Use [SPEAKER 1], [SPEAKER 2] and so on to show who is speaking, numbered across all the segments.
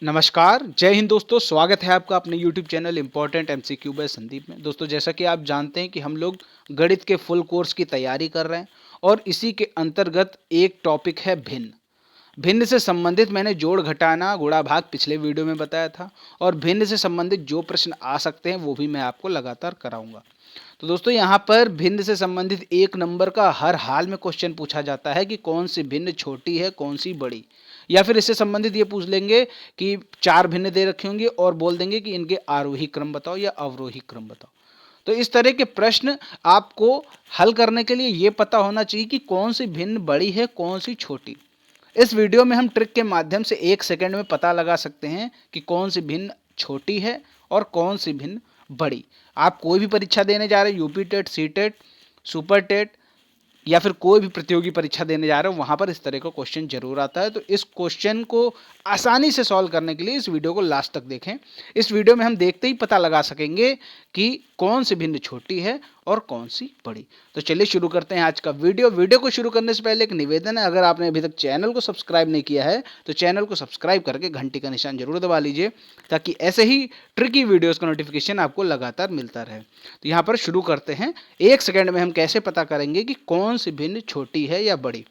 [SPEAKER 1] नमस्कार, जय हिंद दोस्तों। स्वागत है आपका अपने YouTube channel important MCQ by Sandeep में। दोस्तों, जैसा कि आप जानते हैं कि हम लोग गणित के फुल कोर्स की तैयारी कर रहे हैं और इसी के अंतर्गत एक टॉपिक है भिन्न। भिन्न से संबंधित मैंने जोड़ घटाना गुणा भाग पिछले वीडियो में बताया था और भिन्न से संबंधित जो प्रश्न आ सकते हैं वो भी मैं आपको लगातार कराऊंगा। तो दोस्तों, यहाँ पर भिन्न से संबंधित एक नंबर का हर हाल में क्वेश्चन पूछा जाता है कि कौन सी भिन्न छोटी है, कौन सी बड़ी। या फिर इससे संबंधित ये पूछ लेंगे कि चार भिन्न दे रखे होंगे और बोल देंगे कि इनके आरोही क्रम बताओ या अवरोही क्रम बताओ। तो इस तरह के प्रश्न आपको हल करने के लिए ये पता होना चाहिए कि कौन सी भिन्न बड़ी है, कौन सी छोटी। इस वीडियो में हम ट्रिक के माध्यम से 1 सेकंड में पता लगा सकते हैं कि कौन सी भिन्न छोटी है और कौन सी भिन्न बड़ी। आप कोई भी परीक्षा देने जा रहे हैं, UP TET, C TET, super TET या फिर कोई भी प्रतियोगी परीक्षा देने जा रहे हो, वहां पर इस तरह का क्वेश्चन जरूर आता है। तो इस क्वेश्चन को आसानी से सॉल्व करने के लिए इस वीडियो को लास्ट तक देखें। इस वीडियो में हम देखते ही पता लगा सकेंगे कि कौन सी भिन्न छोटी है और कौन सी बड़ी। तो चलिए शुरू करते हैं आज का वीडियो को शुरू करने से पहले एक निवेदन है, अगर आपने अभी तक चैनल को सब्सक्राइब नहीं किया है तो चैनल को सब्सक्राइब करके घंटी का निशान जरूर दबा लीजिए ताकि ऐसे ही ट्रिकी वीडियोस का नोटिफिकेशन आपको लगातार मिलता रहे। तो यहाँ पर शुरू करते हैं। 1 सेकंड में हम कैसे पता करेंगे कि कौन सी भिन्न छोटी है या बड़ी।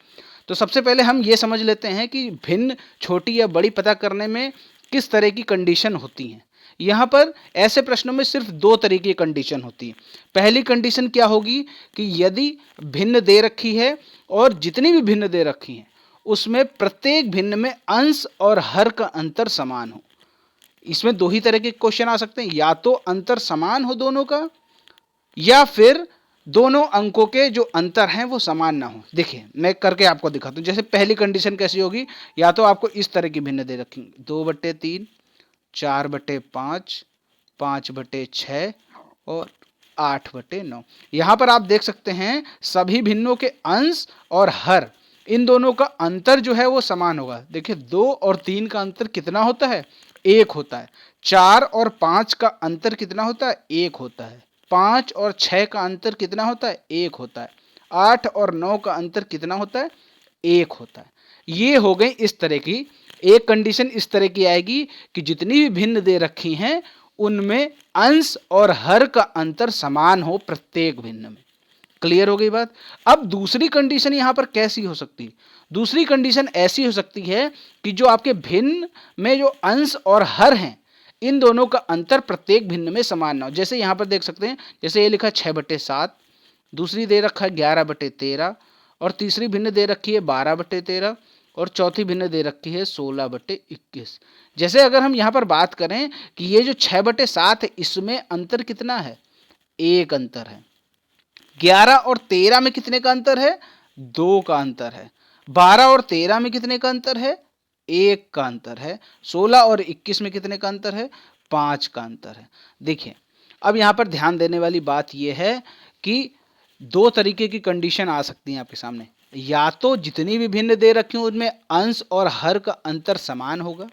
[SPEAKER 1] तो सबसे पहले हम ये समझ लेते हैं कि भिन्न छोटी या बड़ी पता करने में किस तरह की कंडीशन होती हैं। यहाँ पर ऐसे प्रश्नों में सिर्फ 2 तरह की कंडीशन होती है। पहली कंडीशन क्या होगी कि यदि भिन्न दे रखी है और जितनी भी भिन्न दे रखी हैं उसमें प्रत्येक भिन्न में अंश और हर का अंतर समान हो। इसमें 2 ही तरह के क्वेश्चन आ सकते हैं, या तो अंतर समान हो दोनों का या फिर दोनों अंकों के जो अंतर हैं वो समान ना हो। देखिए मैं करके आपको दिखाता हूँ। जैसे पहली कंडीशन कैसी होगी, या तो आपको इस तरह की भिन्न दे रखेंगे 2/3, 4/5, 5/6 और 8/9। यहां पर आप देख सकते हैं सभी भिन्नों के अंश और हर, इन दोनों का अंतर जो है वो समान होगा। देखिए 2 और 3 का अंतर कितना होता है, 1 होता है। 4 और 5 का अंतर कितना होता है, 1 होता है। 5 और 6 का अंतर कितना होता है, 1 होता है। 8 और 9 का अंतर कितना होता है, 1 होता है। ये हो गई इस तरह की एक कंडीशन। इस तरह की आएगी कि जितनी भी भिन्न दे रखी हैं उनमें अंश और हर का अंतर समान हो प्रत्येक भिन्न में। क्लियर हो गई बात। अब दूसरी कंडीशन यहां पर कैसी हो सकती है, दूसरी कंडीशन ऐसी हो सकती है कि जो आपके भिन्न में जो अंश और हर हैं इन दोनों का अंतर प्रत्येक भिन्न में समान ना हो। जैसे यहां पर देख सकते हैं, जैसे ये लिखा 6/7, दूसरी दे रखा है 11/13 और तीसरी भिन्न दे रखी है 12/13 और चौथी भिन्न दे रखी है 16/21। जैसे अगर हम यहां पर बात करें कि ये जो 6/7 है इसमें अंतर कितना है, 1 अंतर है। 11 और 13 में कितने का अंतर है, 2 का अंतर है। 12 और 13 में कितने का अंतर है, 1 का अंतर है। 16 और 21 में कितने का अंतर है, 5 का अंतर है। देखिए अब यहां पर ध्यान देने वाली बात यह है कि 2 तरीके की कंडीशन आ सकती है आपके सामने। या तो जितनी भी भिन्न दे रखी हो उनमें अंश और हर का अंतर समान होगा,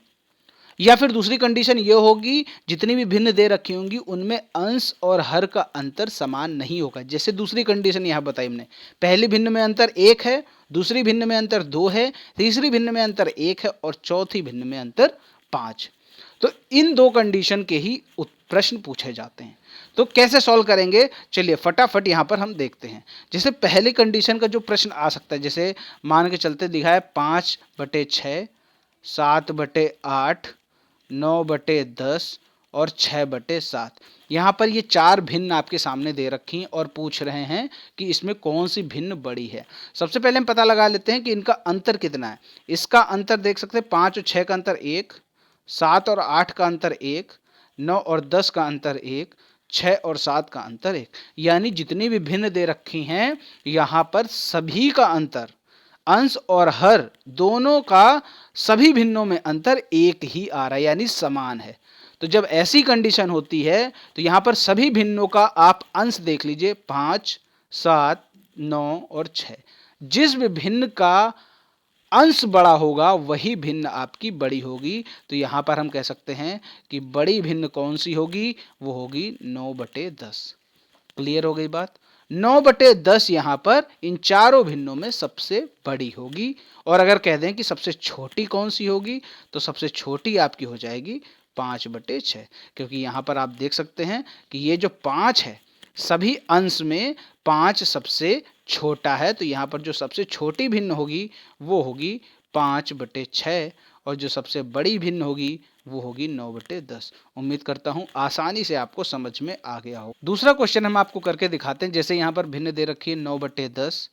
[SPEAKER 1] या फिर दूसरी कंडीशन ये होगी जितनी भी भिन्न दे रखी होंगी उनमें अंश और हर का अंतर समान नहीं होगा। जैसे दूसरी कंडीशन यहां बताई हमने, पहली भिन्न में अंतर 1 है, दूसरी भिन्न में अंतर 2 है, तीसरी भिन्न में अंतर 1 है और चौथी भिन्न में अंतर 5। तो इन 2 कंडीशन के ही प्रश्न पूछे जाते हैं। तो कैसे सॉल्व करेंगे, चलिए फटाफट यहां पर हम देखते हैं। जैसे पहली कंडीशन का जो प्रश्न आ सकता है, जैसे मान के चलते दिखा है 5/6, 7/8, 9/10 और 6/7। यहाँ पर ये 4 भिन्न आपके सामने दे रखी हैं और पूछ रहे हैं कि इसमें कौन सी भिन्न बड़ी है। सबसे पहले हम पता लगा लेते हैं कि इनका अंतर कितना है। इसका अंतर देख सकते हैं, 5 और 6 का अंतर 1, 7 और 8 का अंतर 1, 9 और 10 का अंतर 1, 6 और 7 का अंतर 1। यानी जितनी भी भिन्न दे रखी हैं यहाँ पर सभी का अंतर, अंश और हर दोनों का, सभी भिन्नों में अंतर 1 ही आ रहा है यानी समान है। तो जब ऐसी कंडीशन होती है तो यहां पर सभी भिन्नों का आप अंश देख लीजिए, 5, 7, 9 और 6। जिस भी भिन्न का अंश बड़ा होगा वही भिन्न आपकी बड़ी होगी। तो यहां पर हम कह सकते हैं कि बड़ी भिन्न कौन सी होगी, वो होगी 9/10। क्लियर हो गई बात। 9/10 यहाँ पर इन चारों भिन्नों में सबसे बड़ी होगी। और अगर कह दें कि सबसे छोटी कौन सी होगी, तो सबसे छोटी आपकी हो जाएगी 5/6, क्योंकि यहाँ पर आप देख सकते हैं कि ये जो 5 है, सभी अंश में 5 सबसे छोटा है, तो यहाँ पर जो सबसे छोटी भिन्न होगी वो होगी 5/6, और जो सबसे बड़ी भिन्न होगी वो होगी 9/10। उम्मीद करता हूँ आसानी से आपको समझ में आ गया हो। दूसरा क्वेश्चन हम आपको करके दिखाते हैं। जैसे यहाँ पर भिन्न दे रखी है 9/10,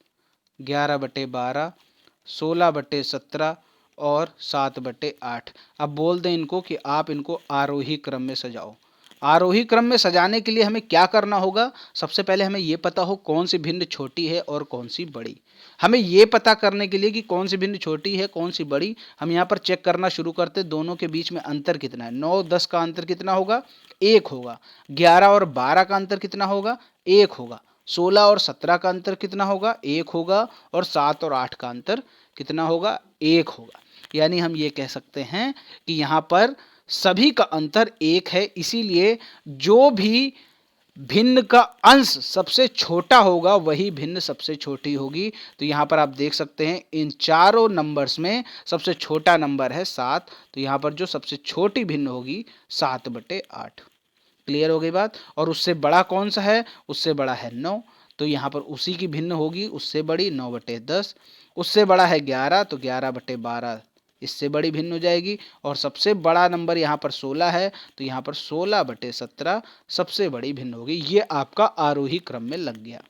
[SPEAKER 1] 11/12, 16/17 और 7/8। अब बोल दें इनको कि आप इनको आरोही क्रम में सजाओ। आरोही क्रम में सजाने के लिए हमें क्या करना होगा? सबसे पहले हमें ये पता हो कौन सी भिन्न छोटी है और कौन सी बड़ी। हमें ये पता करने के लिए कि कौन सी भिन्न छोटी है कौन सी बड़ी, हम यहाँ पर चेक करना शुरू करते, दोनों के बीच में अंतर कितना है। 9-10 का अंतर कितना होगा? 1 होगा। 11 और 12 का अंतर कितना होगा? 1 होगा। 16 और 17 का अंतर कितना होगा? 1 होगा। और 7 और 8 का अंतर कितना होगा? 1 होगा। यानी हम ये कह सकते हैं कि यहाँ पर सभी का अंतर 1 है, इसीलिए जो भी भिन्न का अंश सबसे छोटा होगा वही भिन्न सबसे छोटी होगी। तो यहाँ पर आप देख सकते हैं इन चारों नंबर्स में सबसे छोटा नंबर है 7, तो यहाँ पर जो सबसे छोटी भिन्न होगी 7/8। क्लियर हो गई बात? और उससे बड़ा कौन सा है? उससे बड़ा है 9, तो यहाँ पर उसी की भिन्न होगी उससे बड़ी 9/10। उससे बड़ा है 11, तो 11/12 इससे बड़ी भिन्न हो जाएगी। और सबसे बड़ा नंबर यहाँ पर 16 है, तो यहाँ पर 16/17 सबसे बड़ी भिन्न होगी। ये आपका आरोही क्रम में लग गया।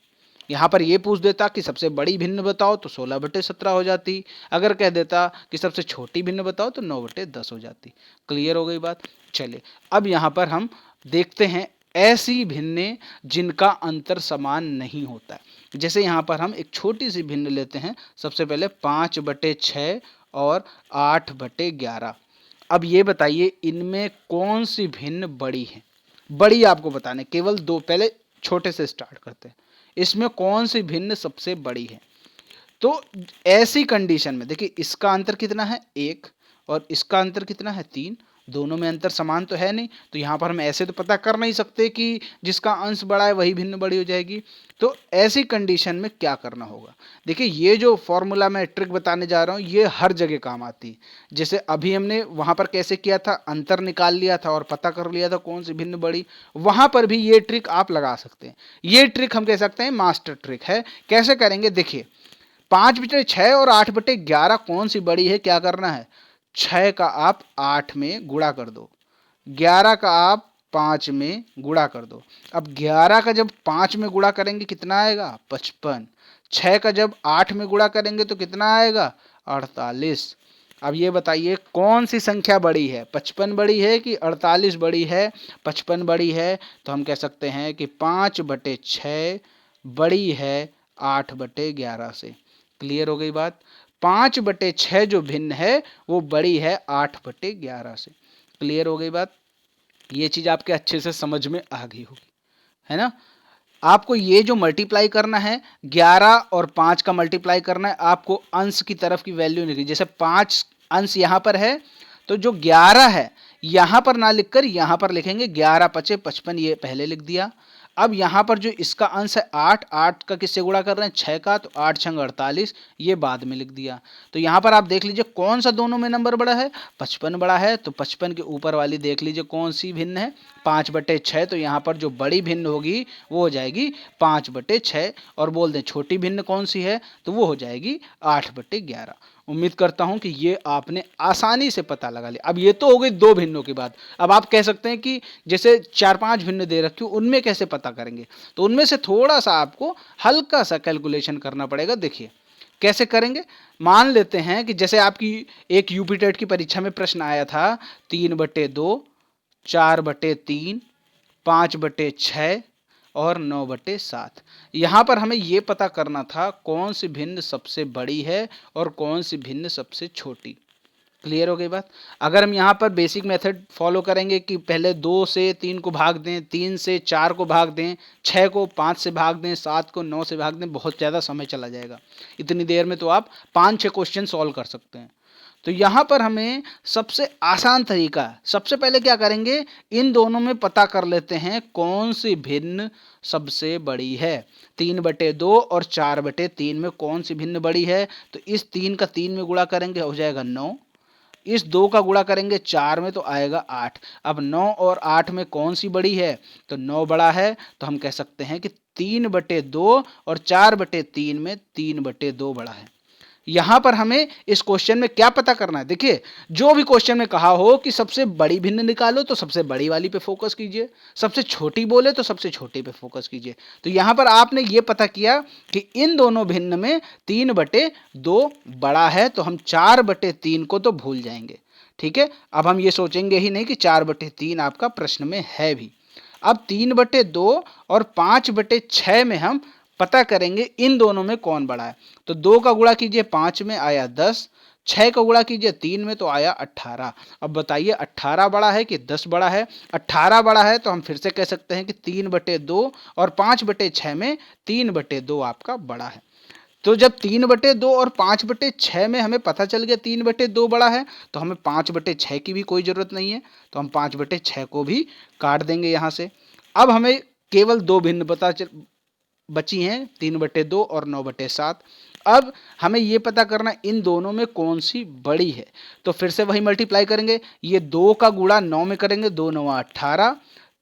[SPEAKER 1] यहाँ पर ये पूछ देता कि सबसे बड़ी भिन्न बताओ, तो 16/17 हो जाती। अगर कह देता कि सबसे छोटी भिन्न बताओ, तो 9/10 हो जाती। क्लियर हो गई बात? चलिए अब यहाँ पर हम देखते हैं ऐसी भिन्नें जिनका अंतर समान नहीं होता है। जैसे यहाँ पर हम एक छोटी सी भिन्न लेते हैं। सबसे पहले 5/6 और 8/11। अब ये बताइए इनमें कौन सी भिन्न बड़ी है? बड़ी आपको बताने, केवल दो, पहले छोटे से स्टार्ट करते हैं। इसमें कौन सी भिन्न सबसे बड़ी है? तो ऐसी कंडीशन में देखिए इसका अंतर कितना है? 1, और इसका अंतर कितना है? 3। दोनों में अंतर समान तो है नहीं, तो यहाँ पर हम ऐसे तो पता कर नहीं सकते कि जिसका अंश बड़ा है वही भिन्न बड़ी हो जाएगी। तो ऐसी कंडीशन में क्या करना होगा? देखिए ये जो फॉर्मूला मैं ट्रिक बताने जा रहा हूँ ये हर जगह काम आती है। जैसे अभी हमने वहाँ पर कैसे किया था, अंतर निकाल लिया था और पता कर लिया था कौन सी भिन्न बड़ी, वहाँ पर भी ये ट्रिक आप लगा सकते हैं। ये ट्रिक हम कह सकते हैं मास्टर ट्रिक है। कैसे करेंगे? देखिए 5/6 और 8/11 कौन सी बड़ी है? क्या करना है? 6 का आप 8 में गुणा कर दो, 11 का आप 5 में गुणा कर दो। अब 11 का जब 5 में गुणा करेंगे कितना आएगा? 55। 6 का जब 8 में गुणा करेंगे तो कितना आएगा? 48। अब ये बताइए कौन सी संख्या बड़ी है? 55 बड़ी है कि 48 बड़ी है? 55 बड़ी है, तो हम कह सकते हैं कि 5/6 बड़ी है 8/11 से। क्लियर हो गई बात? 5/6 जो भिन्न है वो बड़ी है 8/11 से। क्लियर हो गई बात? ये चीज आपके अच्छे से समझ में आ गई होगी, है ना? आपको ये जो मल्टीप्लाई करना है 11 और 5 का मल्टीप्लाई करना है, आपको अंश की तरफ की वैल्यू लिखनी। जैसे 5 अंश यहाँ पर है, तो जो 11 है यहाँ पर ना लिखकर यहाँ पर लिखेंगे 11×5 = 55, ये पहले लिख दिया। अब यहाँ पर जो इसका अंश है 8, 8 का किससे गुणा कर रहे हैं? 6 का, तो 8×6 = 48, ये बाद में लिख दिया। तो यहाँ पर आप देख लीजिए कौन सा दोनों में नंबर बड़ा है? 55 बड़ा है, तो 55 के ऊपर वाली देख लीजिए कौन सी भिन्न है? 5/6। तो यहाँ पर जो बड़ी भिन्न होगी वो हो जाएगी 5/6, और बोल दें छोटी भिन्न कौन सी है, तो वो हो जाएगी 8/11। उम्मीद करता हूं कि ये आपने आसानी से पता लगा लिया। अब ये तो हो गई दो भिन्नों की बात। अब आप कह सकते हैं कि जैसे 4-5 भिन्न दे रखी, उनमें कैसे पता करेंगे? तो उनमें से थोड़ा सा आपको हल्का सा कैलकुलेशन करना पड़ेगा। देखिए कैसे करेंगे। मान लेते हैं कि जैसे आपकी एक यूपी टेट की परीक्षा में प्रश्न आया था 3/2, 4/3, 5/6 और 9/7। यहाँ पर हमें ये पता करना था कौन सी भिन्न सबसे बड़ी है और कौन सी भिन्न सबसे छोटी। क्लियर हो गई बात? अगर हम यहाँ पर बेसिक मेथड फॉलो करेंगे कि पहले 2 से 3 को भाग दें, 3 से 4 को भाग दें, 6 को 5 से भाग दें, 7 को 9 से भाग दें, बहुत ज़्यादा समय चला जाएगा। इतनी देर में तो आप 5-6 क्वेश्चन सॉल्व कर सकते हैं। तो यहाँ पर हमें सबसे आसान तरीका, सबसे पहले क्या करेंगे, इन दोनों में पता कर लेते हैं कौन सी भिन्न सबसे बड़ी है। 3/2 और 4/3 में कौन सी भिन्न बड़ी है, तो इस 3 का 3 में गुणा करेंगे हो जाएगा 9, इस 2 का गुणा करेंगे 4 में तो आएगा 8। अब 9 और 8 में कौन सी बड़ी है, तो 9 बड़ा है, तो हम कह सकते हैं कि 3/2 और 4/3 में 3/2 बड़ा है। यहां पर हमें इस क्वेश्चन में क्या पता करना है, देखिए जो भी क्वेश्चन में कहा हो कि सबसे बड़ी भिन्न निकालो तो सबसे बड़ी वाली पे फोकस कीजिए, सबसे छोटी बोले तो सबसे छोटी पे फोकस कीजिए। तो यहां पर आपने ये पता किया कि इन दोनों भिन्न में 3/2 बड़ा है, तो हम 4/3 को तो भूल जाएंगे। ठीक है, अब हम ये सोचेंगे ही नहीं कि 4/3 आपका प्रश्न में है भी। अब 3/2 और 5/6 में हम पता करेंगे इन दोनों में कौन बड़ा है। तो 2 का गुणा कीजिए 5 में आया 10, 6 का गुणा कीजिए 3 में तो आया 18। अब बताइए 18 बड़ा है कि 10 बड़ा है। 18 बड़ा है तो हम फिर से कह सकते हैं कि 3/2 और 5/6 में 3/2 आपका बड़ा है। तो जब 3/2 और 5/6 में हमें पता चल गया 3/2 बड़ा है, तो हमें 5/6 की भी कोई जरूरत नहीं है, तो हम 5/6 को भी काट देंगे यहां से। अब हमें केवल दो भिन्न बची हैं, 3/2 और 9/7। अब हमें यह पता करना इन दोनों में कौन सी बड़ी है, तो फिर से वही मल्टीप्लाई करेंगे, ये 2 का गुणा 9 में करेंगे, 2 9 18,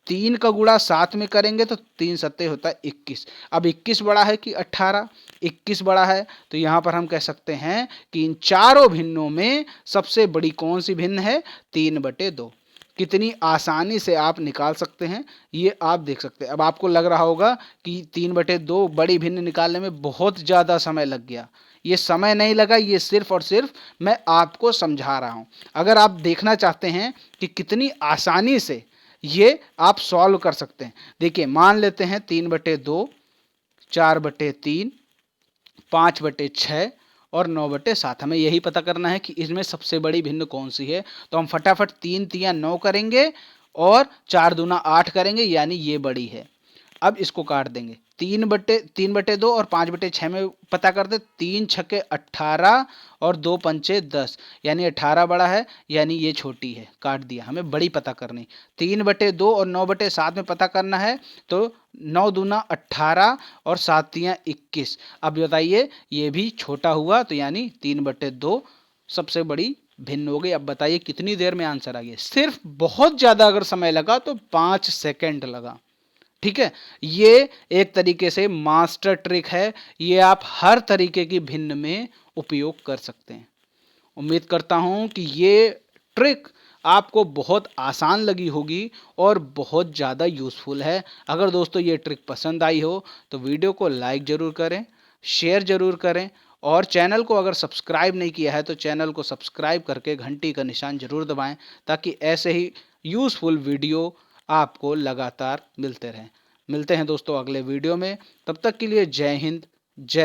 [SPEAKER 1] 3 का गुणा 7 में करेंगे तो 3 7 होता है 21। अब 21 बड़ा है कि 18, 21 बड़ा है, तो यहां पर हम कह सकते हैं कि इन चारों भिन्नों में सबसे बड़ी कौन सी भिन्न है, 3/2। कितनी आसानी से आप निकाल सकते हैं ये आप देख सकते हैं। अब आपको लग रहा होगा कि 3/2 बड़ी भिन्न निकालने में बहुत ज़्यादा समय लग गया। ये समय नहीं लगा, ये सिर्फ और सिर्फ मैं आपको समझा रहा हूँ। अगर आप देखना चाहते हैं कि कितनी आसानी से ये आप सॉल्व कर सकते हैं, देखिए मान लेते हैं 3/2, 4/3, 5/6 और 9/7। हमें यही पता करना है कि इसमें सबसे बड़ी भिन्न कौन सी है। तो हम फटाफट 3 3 9 करेंगे और 4 दूना 8 करेंगे, यानी ये बड़ी है। अब इसको काट देंगे, 3/2 और 5/6 में पता कर दे, 3 छक्के 18 और 2 पंचे 10, यानी 18 बड़ा है, यानी ये छोटी है, काट दिया। हमें बड़ी पता करनी, 3/2 और 9/7 में पता करना है, तो 9 दूना 18 और 7 तियां 21। अब बताइए ये भी छोटा हुआ, तो यानी 3/2 सबसे बड़ी भिन्न हो गई। अब बताइए कितनी देर में आंसर आ गया, सिर्फ बहुत ज़्यादा अगर समय लगा तो 5 सेकेंड लगा। ठीक है, ये एक तरीके से मास्टर ट्रिक है, ये आप हर तरीके की भिन्न में उपयोग कर सकते हैं। उम्मीद करता हूं कि ये ट्रिक आपको बहुत आसान लगी होगी और बहुत ज़्यादा यूज़फुल है। अगर दोस्तों ये ट्रिक पसंद आई हो तो वीडियो को लाइक ज़रूर करें, शेयर ज़रूर करें, और चैनल को अगर सब्सक्राइब नहीं किया है तो चैनल को सब्सक्राइब करके घंटी का निशान ज़रूर दबाएं, ताकि ऐसे ही यूज़फुल वीडियो आपको लगातार मिलते रहें। मिलते हैं दोस्तों अगले वीडियो में, तब तक के लिए जय हिंद, जय